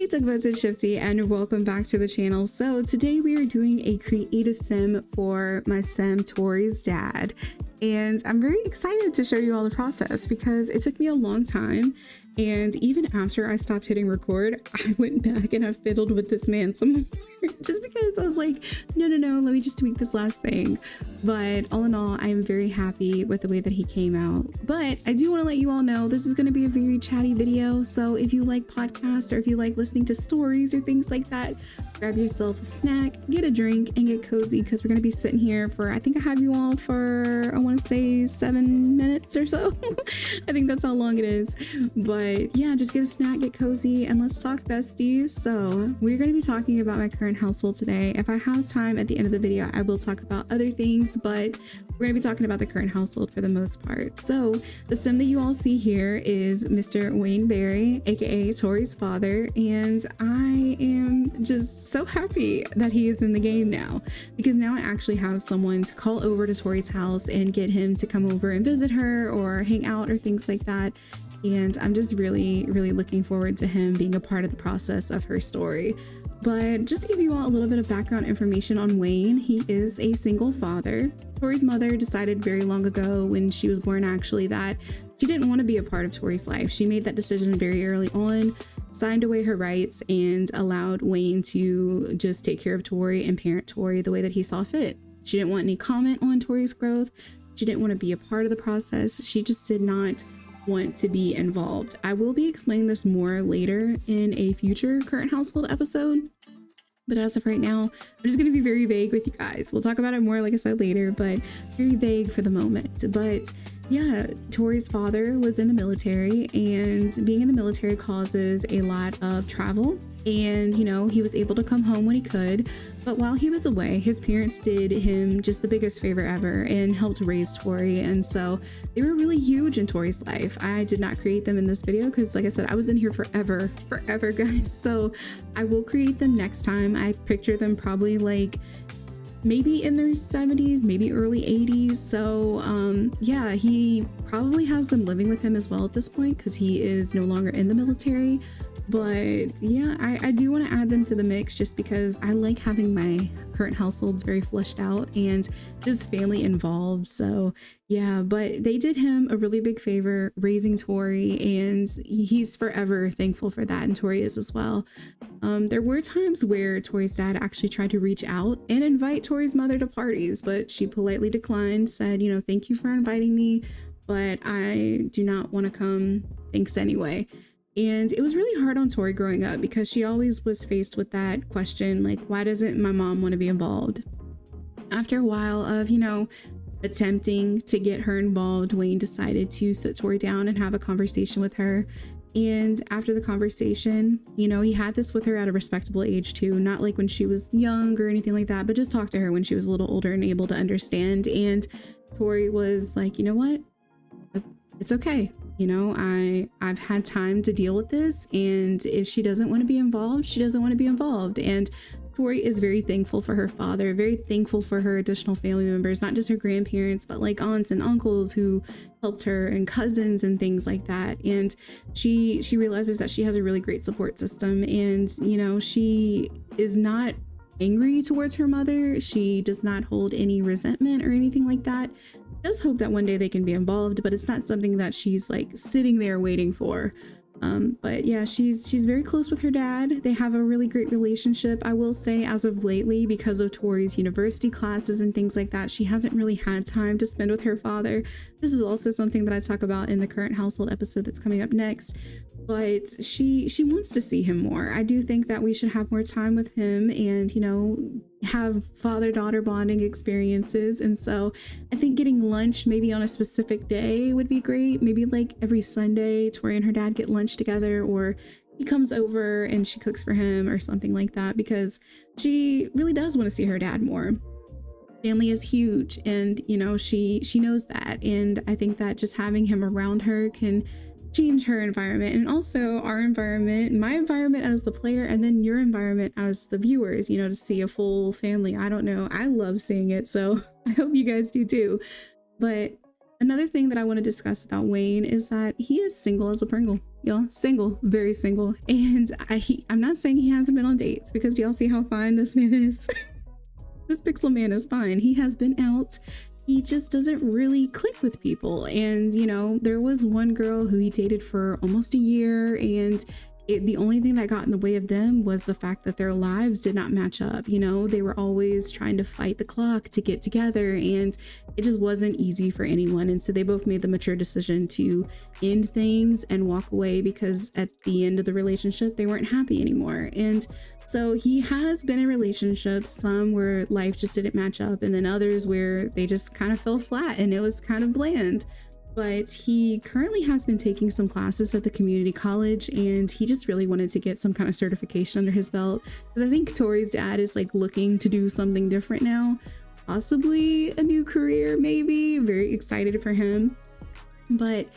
It's Shiipty and welcome back to the channel. So today we are doing a create a sim for my sim Tori's dad, and I'm very excited to show you all the process because it took me a long time, and even after I stopped hitting record I went back and I fiddled with this man some more just because I was like no, let me just tweak this last thing. But all in all, I am very happy with the way that he came out. But I do want to let you all know this is going to be a very chatty video, so if you like podcasts or if you like listening to stories or things like that, grab yourself a snack, get a drink, and get cozy because we're going to be sitting here for, I think I have you all for, I want to say 7 minutes or so. I think that's how long it is. But yeah, just get a snack, get cozy, and let's talk besties. So we're going to be talking about my current household today. If I have time at the end of the video, I will talk about other things, but we're going to be talking about the current household for the most part. So the sim that you all see here is Mr. Wayne Berry, aka Tori's father, and I am just so happy that he is in the game now because now I actually have someone to call over to Tori's house and get him to come over and visit her or hang out or things like that. And I'm just really looking forward to him being a part of the process of her story. But just to give you all a little bit of background information on Wayne, he is a single father. Tori's mother decided very long ago when she was born actually that she didn't want to be a part of Tori's life. She made that decision very early on, signed away her rights, and allowed Wayne to just take care of Tori and parent Tori the way that he saw fit. She didn't want any comment on Tori's growth. She didn't want to be a part of the process. She just did not want to be involved. I will be explaining this more later in a future current household episode, but as of right now, I'm just going to be very vague with you guys. We'll talk about it more, like I said, later, but very vague for the moment. But yeah, Tori's father was in the military, and being in the military causes a lot of travel. And, you know, he was able to come home when he could. But while he was away, his parents did him just the biggest favor ever and helped raise Tori. And so they were really huge in Tori's life. I did not create them in this video because, like I said, I was in here forever, guys. So I will create them next time. I picture them probably like maybe in their 70s, maybe early 80s. So yeah, he probably has them living with him as well at this point because he is no longer in the military. But yeah, I do want to add them to the mix just because I like having my current households very fleshed out and just family involved. So yeah, but they did him a really big favor raising Tori, and he's forever thankful for that, and Tori is as well. There were times where Tori's dad actually tried to reach out and invite Tori's mother to parties, but she politely declined, said, you know, thank you for inviting me, but I do not want to come, thanks anyway. And it was really hard on Tori growing up because she always was faced with that question, like, why doesn't my mom want to be involved? After a while of, you know, attempting to get her involved, Wayne decided to sit Tori down and have a conversation with her. And after the conversation, you know, he had this with her at a respectable age too, not like when she was young or anything like that, but just talk to her when she was a little older and able to understand. And Tori was like, you know what? It's okay. You know, I've had time to deal with this, and if she doesn't want to be involved, she doesn't want to be involved. And Tori is very thankful for her father, very thankful for her additional family members, not just her grandparents, but like aunts and uncles who helped her and cousins and things like that. And she realizes that she has a really great support system, and you know, she is not angry towards her mother. She does not hold any resentment or anything like that. Does hope that one day they can be involved, but it's not something that she's like sitting there waiting for. But yeah, she's very close with her dad. They have a really great relationship. I will say as of lately, because of Tori's university classes and things like that, she hasn't really had time to spend with her father. This is also something that I talk about in the current household episode that's coming up next. But she wants to see him more. I do think that we should have more time with him and, you know, have father-daughter bonding experiences. And so I think getting lunch maybe on a specific day would be great. Maybe like every Sunday, Tori and her dad get lunch together, or he comes over and she cooks for him or something like that, because she really does want to see her dad more. Family is huge, and, you know, she knows that. And I think that just having him around her can change her environment, and also our environment, my environment as the player, and then your environment as the viewers, you know, to see a full family. I don't know, I love seeing it, so I hope you guys do too. But another thing that I want to discuss about Wayne is that he is single as a Pringle. y'all, single, very single. And I'm not saying he hasn't been on dates, because y'all see how fine this man is. This pixel man is fine. He has been out. He just doesn't really click with people. And, you know, there was one girl who he dated for almost a year, and the only thing that got in the way of them was the fact that their lives did not match up. You know, they were always trying to fight the clock to get together, and it just wasn't easy for anyone. And so they both made the mature decision to end things and walk away, because at the end of the relationship, they weren't happy anymore. And so he has been in relationships, some where life just didn't match up, and then others where they just kind of fell flat and it was kind of bland. But he currently has been taking some classes at the community college, and he just really wanted to get some kind of certification under his belt, because I think Tori's dad is like looking to do something different now, possibly a new career, maybe. Very excited for him. But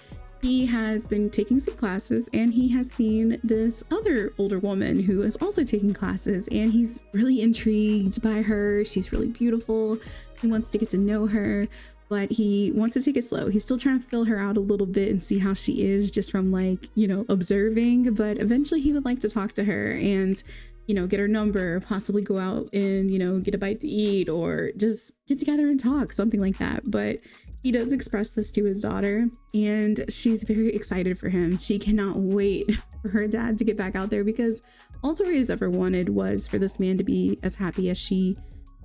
he has been taking some classes, and he has seen this other older woman who is also taking classes, and he's really intrigued by her. She's really beautiful. He wants to get to know her, but he wants to take it slow. He's still trying to fill her out a little bit and see how she is, just from like, you know, observing. But eventually he would like to talk to her and, you know, get her number, possibly go out and, you know, get a bite to eat, or just get together and talk, something like that. But he does express this to his daughter, and she's very excited for him. She cannot wait for her dad to get back out there, because all Tori has ever wanted was for this man to be as happy as she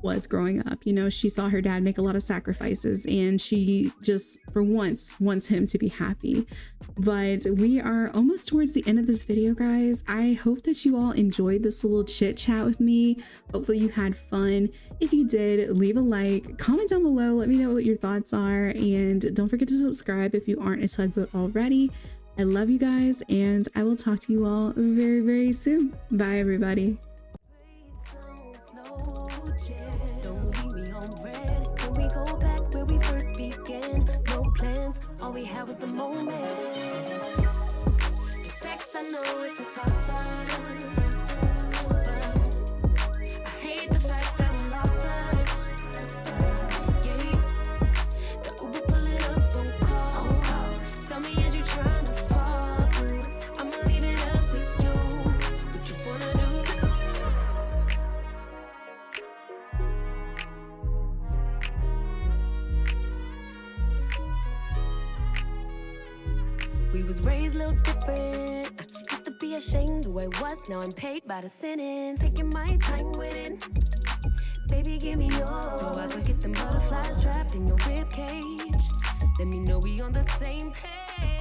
was growing up. You know, she saw her dad make a lot of sacrifices, and she just for once wants him to be happy. But we are almost towards the end of this video, guys. I hope that you all enjoyed this little chit chat with me. Hopefully you had fun. If you did, leave a like, comment down below, let me know what your thoughts are, and don't forget to subscribe if you aren't a tugboat already. I love you guys, and I will talk to you all very, very soon. Bye, everybody. All we had was the moment. This text, I know it's a toss-up, but I hate the fact that we lost touch. Yeah, the Uber pull it up on call. Tell me, is you trying to fall through? I'ma leave it up to you. What you wanna do? We was raised a little different. Used to be ashamed who I was, now I'm paid by the sentence. Taking my time with it. Baby, give me yours, so I could get them butterflies trapped in your rib cage. Let me know we on the same page.